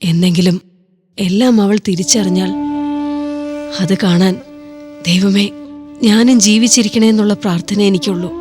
എന്നെങ്കിലും എല്ലാം അവൾ തിരിച്ചറിഞ്ഞാൽ അത് കാണാൻ ദൈവമേ ഞാനും ജീവിച്ചിരിക്കണേ എന്നുള്ള പ്രാർത്ഥന എനിക്കുള്ളൂ.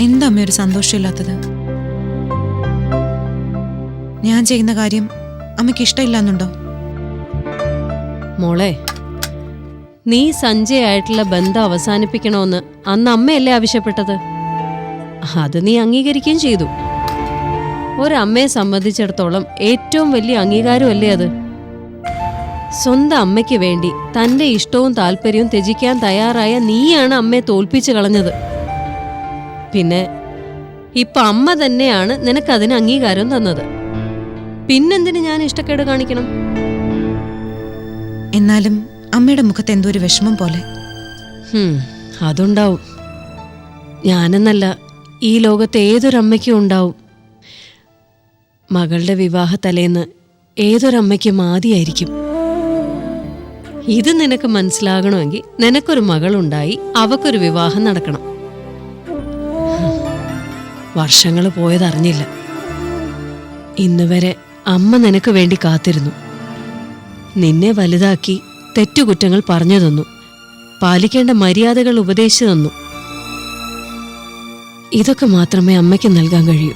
എന്താ അമ്മ ഒരു സന്തോഷമില്ലാത്തത്? ഞാൻ ചെയ്യുന്ന കാര്യം അമ്മയ്ക്ക് ഇഷ്ടമില്ലാന്നുണ്ടോ? മോളെ, നീ സഞ്ജയായിട്ടുള്ള ബന്ധം അവസാനിപ്പിക്കണമെന്ന് അന്ന് അമ്മയല്ലേ ആവശ്യപ്പെട്ടത്? അത് നീ അംഗീകരിക്കുകയും ചെയ്തു. ഒരമ്മയെ സംബന്ധിച്ചിടത്തോളം ഏറ്റവും വലിയ അംഗീകാരമല്ലേ അത്? സ്വന്തം അമ്മയ്ക്ക് വേണ്ടി തന്റെ ഇഷ്ടവും താല്പര്യവും ത്യജിക്കാൻ തയ്യാറായ നീയാണ് അമ്മയെ തോൽപ്പിച്ചു കളഞ്ഞത്. പിന്നെ ഇപ്പൊ അമ്മ തന്നെയാണ് നിനക്കതിന് അംഗീകാരം തന്നത്. പിന്നെന്തിന് ഞാൻ ഇഷ്ടക്കേട് കാണിക്കണം? എന്നാലും അമ്മയുടെ മുഖത്ത് എന്തോ ഒരു വിഷമം പോലെ. അതുണ്ടാവും. ഞാനെന്നല്ല, ഈ ലോകത്ത് ഏതൊരമ്മയ്ക്കും ഉണ്ടാവും. മകളുടെ വിവാഹ തലേന്ന് ഏതൊരമ്മയ്ക്കും ആദിയായിരിക്കും. ഇത് നിനക്ക് മനസ്സിലാകണമെങ്കിൽ നിനക്കൊരു മകളുണ്ടായി അവക്കൊരു വിവാഹം നടക്കണം. വർഷങ്ങൾ പോയതറിഞ്ഞില്ല. ഇന്നുവരെ അമ്മ നിനക്ക് വേണ്ടി കാത്തിരുന്നു. നിന്നെ വലുതാക്കി തെറ്റുകുറ്റങ്ങൾ പറഞ്ഞു തന്നു, പാലിക്കേണ്ട മര്യാദകൾ ഉപദേശിച്ചു തന്നു. ഇതൊക്കെ മാത്രമേ അമ്മയ്ക്ക് നൽകാൻ കഴിയൂ.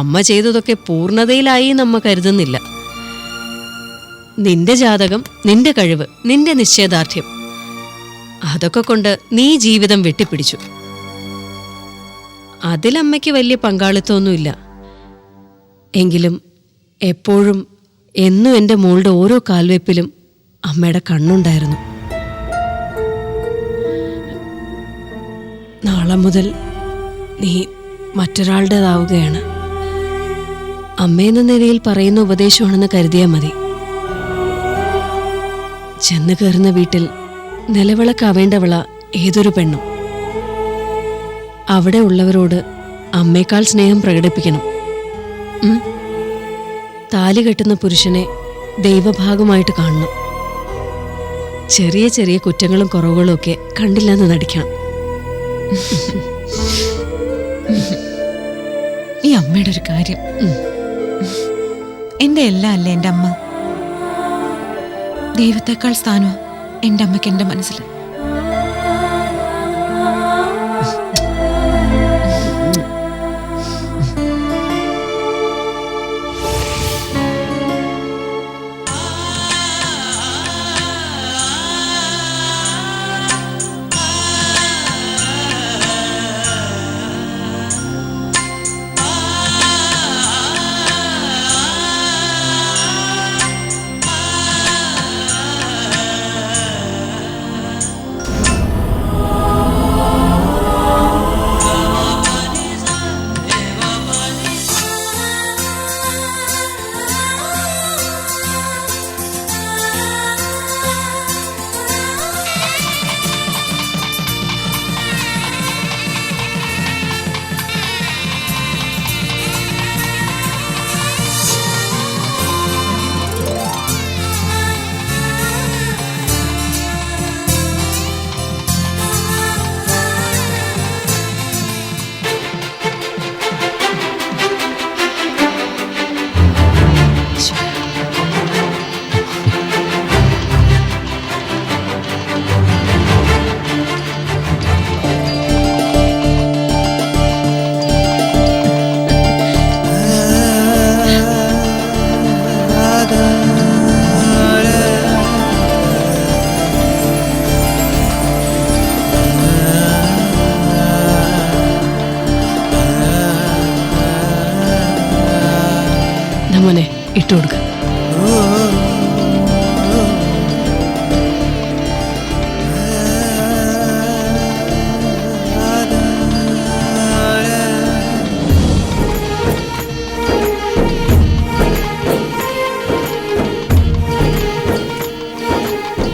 അമ്മ ചെയ്തതൊക്കെ പൂർണ്ണതയിലായി നമ്മ കരുതുന്നില്ല. നിന്റെ ജാതകം, നിന്റെ കഴിവ്, നിന്റെ നിശ്ചയദാർഢ്യം, അതൊക്കെ കൊണ്ട് നീ ജീവിതം വെട്ടിപ്പിടിച്ചു. അതിലമ്മയ്ക്ക് വലിയ പങ്കാളിത്തമൊന്നുമില്ല. എങ്കിലും എപ്പോഴും എന്നും എൻ്റെ മോളുടെ ഓരോ കാൽവെപ്പിലും അമ്മയുടെ കണ്ണുണ്ടായിരുന്നു. നാളെ മുതൽ നീ മറ്റൊരാളുടേതാവുകയാണ്. അമ്മയെന്ന നിലയിൽ പറയുന്ന ഉപദേശമാണെന്ന് കരുതിയാൽ മതി. ചെന്ന് കയറുന്ന വീട്ടിൽ നിലവിളക്കാവേണ്ടവള ഏതൊരു പെണ്ണും. അവിടെ ഉള്ളവരോട് അമ്മേക്കാൾ സ്നേഹം പ്രകടിപ്പിക്കണം. താലി കെട്ടുന്ന പുരുഷനെ ദൈവഭാഗമായിട്ട് കാണണം. ചെറിയ ചെറിയ കുറ്റങ്ങളും കുറവുകളും ഒക്കെ കണ്ടില്ലെന്ന് നടിക്കണം. ഈ അമ്മയുടെ ഒരു കാര്യം, എന്റെ എല്ലാം അല്ലേ എൻ്റെ അമ്മ. ദൈവത്തെക്കാൾ സ്ഥാനമാണ് എൻ്റെ അമ്മയ്ക്ക് എൻ്റെ മനസ്സിൽ. ഇട്ടുകൊടുക്ക.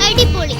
അടിപൊളി.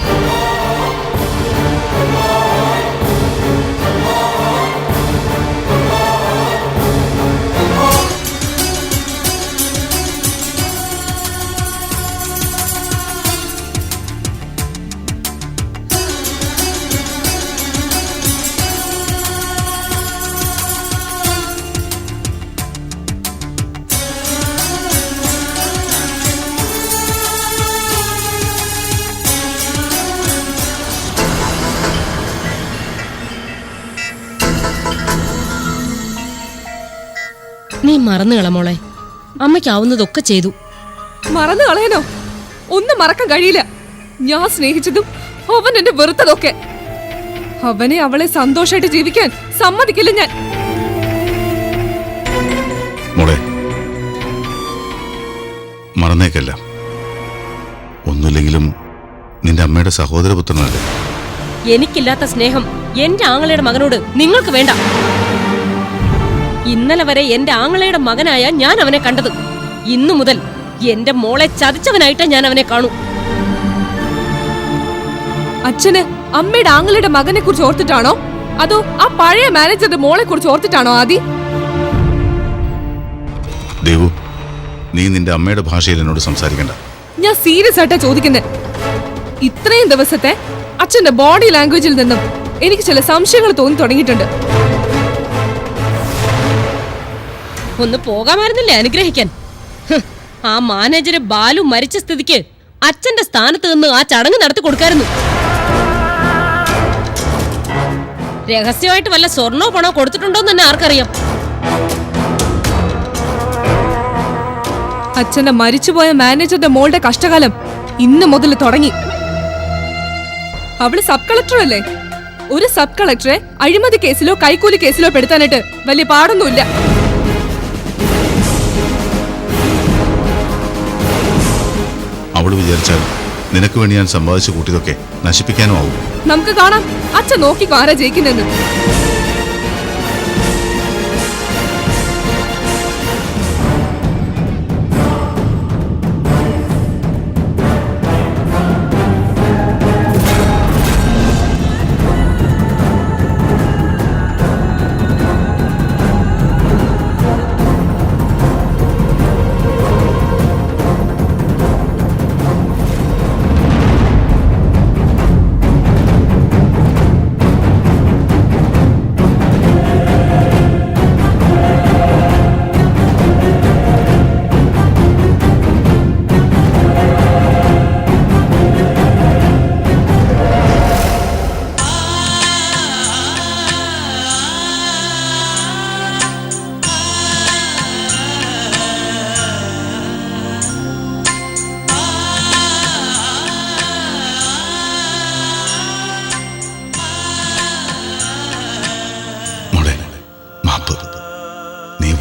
നീ മറന്നു കളമോളെ, അമ്മയ്ക്കാവുന്നതൊക്കെ ചെയ്തു. മറന്നു കളയാനോ? ഒന്നും മറക്കാൻ കഴിയില്ല. ഞാൻ സ്നേഹിച്ചതും അവൻ എന്നെ വെറുത്തതൊക്കെ. അവനെ അവളെ സന്തോഷമായിട്ട് ജീവിക്കാൻ സമ്മതിക്കില്ല ഞാൻ. മോളെ, മറന്നേക്കല്ല. ഒന്നുമില്ലെങ്കിലും നിന്റെ അമ്മയുടെ സഹോദരപുത്രനല്ലേ. എനിക്കില്ലാത്ത സ്നേഹം എന്റെ ആങ്ങളയുടെ മകനോട് നിങ്ങൾക്ക് വേണ്ട. ഇന്നലെ വരെ എന്റെ ആങ്ങളയുടെ മകനായ ഞാൻ അവനെ കണ്ടത്. ഇന്നു മുതൽ എന്റെ മോളെ ചതിച്ചവനായിട്ട് ഞാൻ അവനെ കാണൂ. അച്ഛന് അമ്മയുടെ ആങ്ങളുടെ മകനെ കുറിച്ച് ഓർത്തിട്ടാണോ, അതോ ആ പഴയ മാനേജറുടെ മോളെ കുറിച്ച് ഓർത്തിട്ടാണോ ആദി? ദേവു, നീ നിന്റെ അമ്മയുടെ ഭാഷയിൽ എന്നോട് സംസാരിക്കണ്ട. ഞാൻ സീരിയസ് ആയിട്ടാ ചോദിക്കുന്നത്. ഇത്രയും ദിവസത്തെ അച്ഛന്റെ ബോഡി ലാംഗ്വേജിൽ നിന്നും എനിക്ക് ചില സംശയങ്ങൾ തോന്നി തുടങ്ങിയിട്ടുണ്ട്. ഒന്ന് പോകാമായിരുന്നില്ലേ അനുഗ്രഹിക്കാൻ? ആ മാനേജര് ബാലു മരിച്ച സ്ഥിതിക്ക് അച്ഛന്റെ സ്ഥാനത്ത് നിന്ന് ആ ചടങ്ങ് നടത്തി കൊടുക്കായിരുന്നു. രഹസ്യമായിട്ട് വല്ല സ്വർണ്ണോ പണോ കൊടുത്തിട്ടുണ്ടോന്ന് തന്നെ ആർക്കറിയാം? അച്ഛന്റെ മരിച്ചുപോയ മാനേജറുടെ മോളുടെ കഷ്ടകാലം ഇന്ന് മുതൽ തുടങ്ങി. അവള് സബ് കളക്ടർ അല്ലേ? ഒരു സബ് കളക്ടറെ അഴിമതി കേസിലോ കൈക്കൂലി കേസിലോ പെടുത്താനായിട്ട് വലിയ പാടൊന്നുമില്ല. അവള് വിചാരിച്ചാൽ നിനക്ക് വേണ്ടി ഞാൻ സമ്പാദിച്ചു കൂട്ടിയതൊക്കെ നശിപ്പിക്കാനും ആവും. നമുക്ക് കാണാം അച്ഛൻ നോക്കിക്കോ ആരാ ജയിക്കുന്നെന്ന്.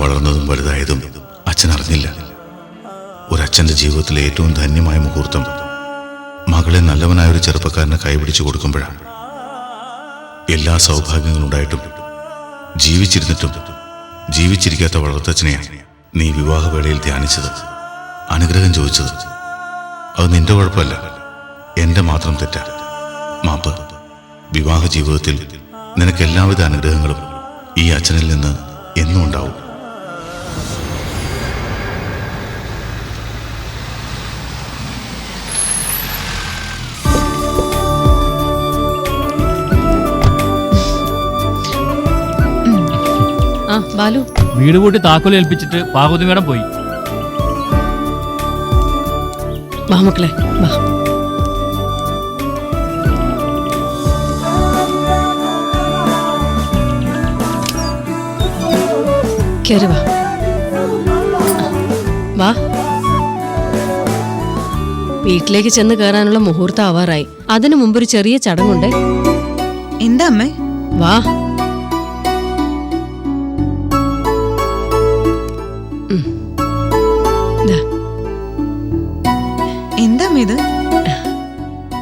വളർന്നതും വലുതായതും അച്ഛൻ അറിഞ്ഞില്ല. ഒരച്ഛൻ്റെ ജീവിതത്തിലെ ഏറ്റവും ധന്യമായ മുഹൂർത്തം മകളെ നല്ലവനായ ഒരു ചെറുപ്പക്കാരനെ കൈപിടിച്ചു കൊടുക്കുമ്പോഴാണ്. എല്ലാ സൗഭാഗ്യങ്ങളുണ്ടായിട്ടും ജീവിച്ചിരുന്നിട്ടും ജീവിച്ചിരിക്കാത്ത വളർത്തച്ഛനെയാണ് നീ വിവാഹവേളയിൽ ധ്യാനിച്ചത്, അനുഗ്രഹം ചോദിച്ചത്. അത് നിന്റെ കുഴപ്പമല്ല, എന്റെ മാത്രം തെറ്റാ. മാപ്പ്. വിവാഹ ജീവിതത്തിൽ നിനക്ക് എല്ലാവിധ അനുഗ്രഹങ്ങളും ഈ അച്ഛനിൽ നിന്ന് എന്നും ഉണ്ടാവും. ബാലു, വീട് കൂട്ടി താക്കോൽ ഏൽപ്പിച്ചിട്ട് പാർവതി മേഡം പോയി. വാ മക്കളെ, വാ. കേറി വാ. വാ. വീട്ടിലേക്ക് ചെന്ന് കയറാനുള്ള മുഹൂർത്തം ആവാറായി. അതിനു മുമ്പൊരു ചെറിയ ചടങ്ങുണ്ട്. എന്താ അമ്മേ? വാ.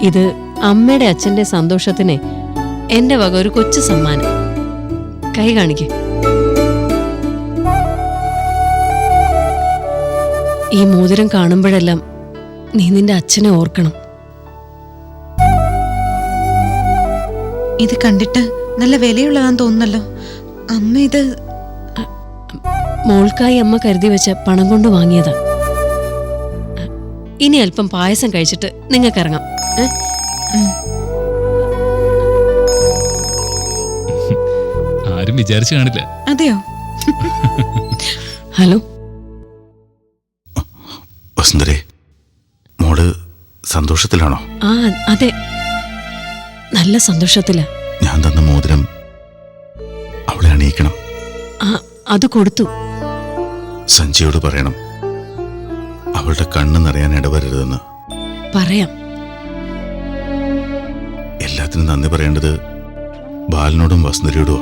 ഇത് അമ്മയുടെ അച്ഛന്റെ സന്തോഷത്തിന് എന്റെ വക ഒരു കൊച്ചു സമ്മാനം. കൈ കാണിക്ക്. ഈ മോതിരം കാണുമ്പോഴെല്ലാം നീ നിന്റെ അച്ഛനെ ഓർക്കണം. ഇത് കണ്ടിട്ട് നല്ല വിലയുള്ളതാന്ന് തോന്നുന്നല്ലോ. അമ്മ ഇത് മോൾക്കായി അമ്മ കരുതി വെച്ച പണം കൊണ്ട് വാങ്ങിയതാ. ഇനി അല്പം പായസം കഴിച്ചിട്ട് നിങ്ങൾക്കിറങ്ങാം. ആരും വിചാരിച്ചു കാണില്ല. അതെയോ? ഹലോ വസുന്ധരെ, മോള് സന്തോഷത്തിലാണോ? ആ അതെ, നല്ല സന്തോഷത്തിലാ. ഞാൻ തന്ന മോതിരം അവളെ അണിയിക്കണം. ആ അത് കൊടുത്തു. സഞ്ജയോട് പറയണം അവളുടെ കണ്ണ് നിറയാൻ ഇടവരരുതെന്ന്. പറയാം. എല്ലാത്തിനും നന്ദി പറയേണ്ടത് ബാലനോടും വസുന്ധരയോടും.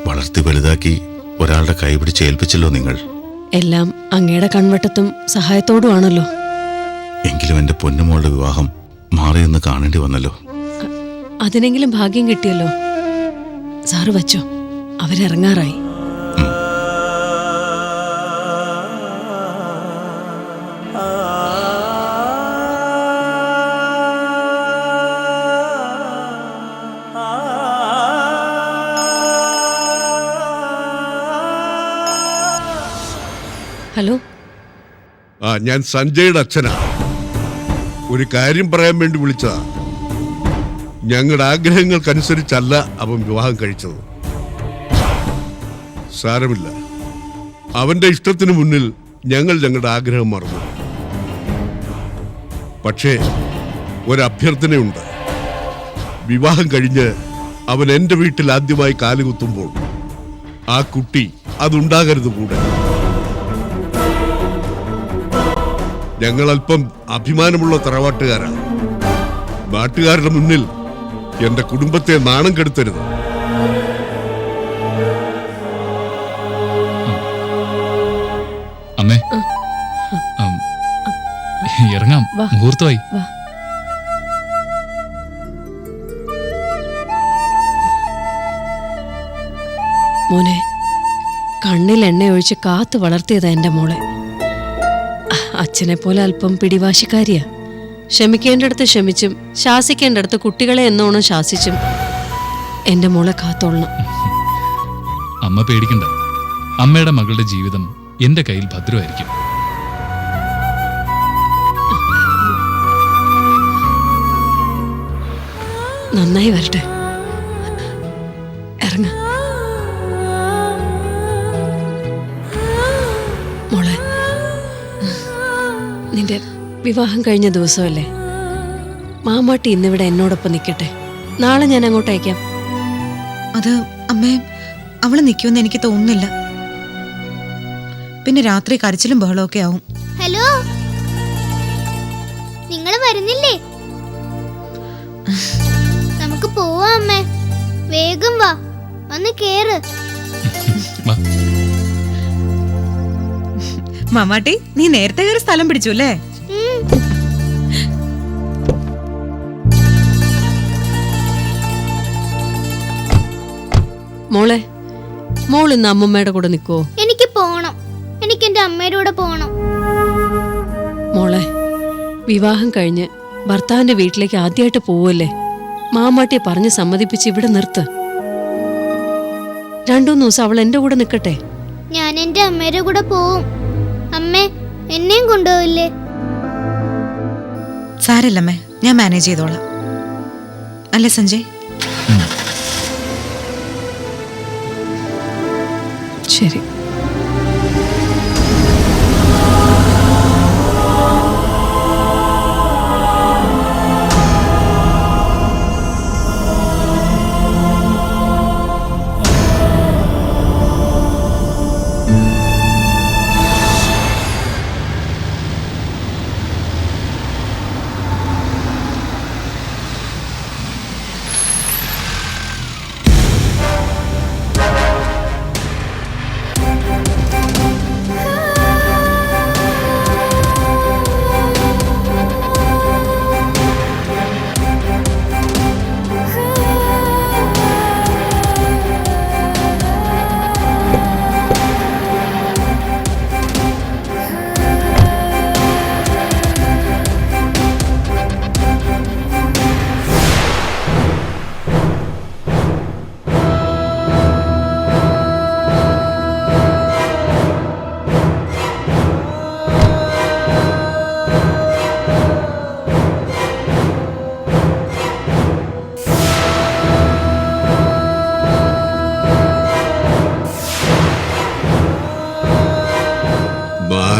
വളർത്തി വലുതാക്കി ഒരാളുടെ കൈ പിടിച്ച് ഏൽപ്പിച്ചല്ലോ നിങ്ങൾ. എല്ലാം അങ്ങയുടെ കൺവട്ടത്തും സഹായത്തോടുമാണല്ലോ. എങ്കിലും എന്റെ പൊന്നുമോളുടെ വിവാഹം മാറിയെന്ന് കാണേണ്ടി വന്നല്ലോ. അതിനെങ്കിലും ഭാഗ്യം കിട്ടിയല്ലോ. സാറ് വച്ചോ, അവരിറങ്ങാറായി. ഹലോ, ഞാൻ സഞ്ജയുടെ അച്ഛനാ. ഒരു കാര്യം പറയാൻ വേണ്ടി വിളിച്ചതാ. ഞങ്ങളുടെ ആഗ്രഹങ്ങൾക്കനുസരിച്ചല്ല അവൻ വിവാഹം കഴിച്ചത്. സാരമില്ല, അവന്റെ ഇഷ്ടത്തിന് മുന്നിൽ ഞങ്ങൾ ഞങ്ങളുടെ ആഗ്രഹം മറന്നു. പക്ഷേ ഒരഭ്യർത്ഥനയുണ്ട്. വിവാഹം കഴിഞ്ഞ് അവൻ എന്റെ വീട്ടിൽ ആദ്യമായി കാലുകുത്തുമ്പോൾ ആ കുട്ടി അതുണ്ടാകരുത് കൂടെ. ഞങ്ങൾ അല്പം അഭിമാനമുള്ള തറവാട്ടുകാരാണ്. നാട്ടുകാരുടെ മുന്നിൽ എന്റെ കുടുംബത്തെ നാണം കെടുത്തരുത്. അമ്മേ, ഇറങ്ങാം, മുഹൂർത്തമായി. മോനെ, കണ്ണിൽ എണ്ണ ഒഴിച്ച് കാത്തു വളർത്തിയതാ എന്റെ മോളെ. അച്ഛനെ പോലെ അല്പം പിടിവാശിക്കാരിയാ. ക്ഷമിക്കേണ്ടടുത്ത് ക്ഷമിച്ചും ശാസിക്കേണ്ടടുത്ത് കുട്ടികളെ എന്നോണം ശാസിച്ചും എന്റെ മോളെ കാത്തോളണം. അമ്മ പേടിക്കണ്ട. അമ്മയുടെ മകളുടെ ജീവിതം എന്റെ കയ്യിൽ ഭദ്രമായിരിക്കും. നന്നായി വരട്ടെ. ഇറങ്ങ മോളെ. നിന്റെ വിവാഹം കഴിഞ്ഞ ദിവസമല്ലേ? മാമാട്ടി ഇന്നിവിടെ എന്നോടൊപ്പം നിൽക്കട്ടെ. നാളെ ഞാൻ അങ്ങോട്ട് അയക്കാം. അത് അമ്മേ, അവള് നിൽക്കുമെന്ന് എനിക്ക് തോന്നുന്നില്ല. പിന്നെ രാത്രി കരച്ചിലും ബഹളമൊക്കെ ആവും. ഹലോ, നിങ്ങൾ വരുന്നില്ലേ? നമുക്ക് പോവാം അമ്മേ. വേഗം വാ, വന്ന് കേറ്. മാമാട്ടി, നീ നേരത്തെ കയറി സ്ഥലം പിടിച്ചു അല്ലേ? മോളെ, മോൾ ഇന്ന് അമ്മമ്മയുടെ കൂടെ നിൽക്കുവോ? എനിക്ക് പോണം. എനിക്ക് എന്റെ അമ്മയുടെ കൂടെ പോണം. മോളെ, വിവാഹം കഴിഞ്ഞ് ഭർത്താവിന്റെ വീട്ടിലേക്ക് ആദ്യമായിട്ട് പോവല്ലേ? മാമാട്ടിയെ പറഞ്ഞ് സമ്മതിപ്പിച്ച് ഇവിടെ നിർത്ത്. 2-3 ദിവസം അവൾ എന്റെ കൂടെ നിൽക്കട്ടെ. ഞാൻ എന്റെ അമ്മയുടെ കൂടെ പോവും. അമ്മേ, എന്നെയും കൊണ്ടുപോവില്ലേ? സാരല്ലമ്മേ, ഞാൻ മാനേജ് ചെയ്തോളാം. അല്ലേ സഞ്ജയ്? ശരി.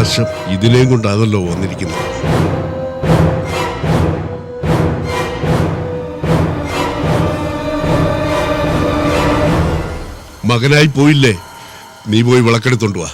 വർഷം ഇതിനെയും കൊണ്ടാണല്ലോ വന്നിരിക്കുന്നത്. മകനായി പോയില്ലേ, നീ പോയി വിളക്കെടുത്തോണ്ട് വാ.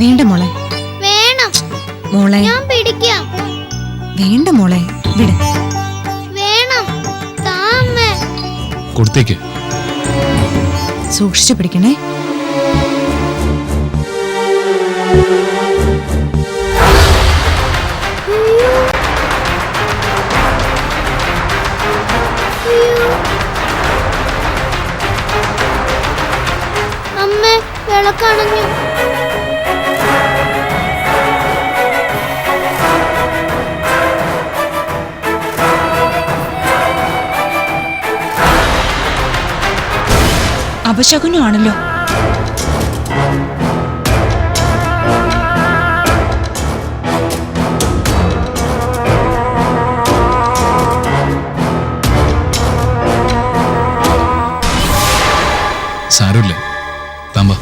വേണ്ട മോളെ. വേണം. മോളെ ഞാൻ പിടിക്കാം. വേണ്ട മോളെ, വിട്. വേണം. താ അമ്മേ. കൊടുത്തേക്ക്. സൂക്ഷിച്ചു പിടിക്കണേ. അമ്മേ, വിളക്കണഞ്ഞു. അപശകുനമാണല്ലോ. സാരമില്ല, താമ്പ.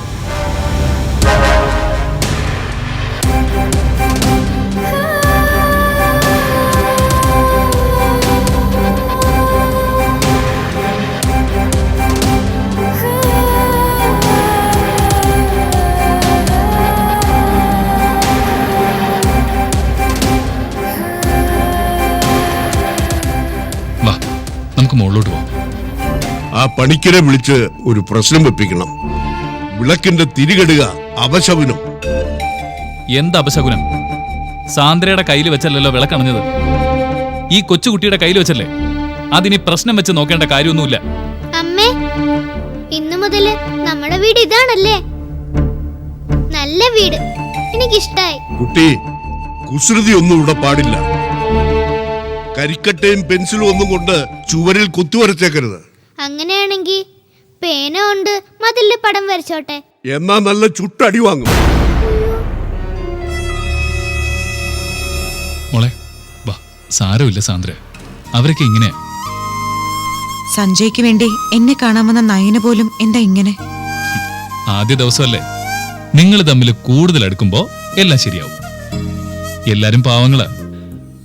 വാ, നമുക്ക് മുകളിലോട്ട് പോവാം. ആ പണിക്കരെ വിളിച്ച് ഒരു പ്രശ്നം വെപ്പിക്കണം. വിളക്കിന്റെ തിരികെടുക അപശകുനം. എന്ത് അപശകുനം? സാന്ദ്രയുടെ കയ്യിൽ വെച്ചല്ലോ വിളക്കണഞ്ഞത്. ഈ കൊച്ചുകുട്ടിയുടെ കയ്യിൽ വെച്ചല്ലേ. അതിനി പ്രശ്നം വെച്ച് നോക്കേണ്ട കാര്യമൊന്നുമില്ല. അമ്മേ, ഇന്നു മുതല് നമ്മുടെ വീട് ഇതാണല്ലേ? നല്ല വീട്, എനിക്കിഷ്ടായി. കുട്ടി, കുസൃതി ഒന്നും ഇവിടെ പാടില്ല. കരിക്കട്ടയും പെൻസിലും ഒന്നും കൊണ്ട് ചുവരിൽ കുത്തിവരച്ചേക്കരുത്. അങ്ങനെയാണെങ്കി പേന കൊണ്ട് മതിലില് പടം വരച്ചോട്ടെ. എന്നാ നല്ല ചുട്ടടി വാങ്ങും. മോളെ വാ, സാരമില്ല സാന്ദ്ര, അവരൊക്കെ ഇങ്ങനെയാ. സഞ്ജയ്ക്ക് വേണ്ടി എന്നെ കാണാമെന്ന നയന പോലും എന്താ ഇങ്ങനെ? ആദ്യ ദിവസമല്ലേ, നിങ്ങൾ തമ്മിൽ കൂടുതൽ അടുക്കുമ്പോ എല്ലാം ശരിയാവും. എല്ലാരും പാവങ്ങളാ.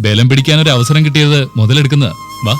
ബലം പിടിക്കാനൊരു അവസരം കിട്ടിയത് മുതലെടുക്കുന്നതാ. വാ.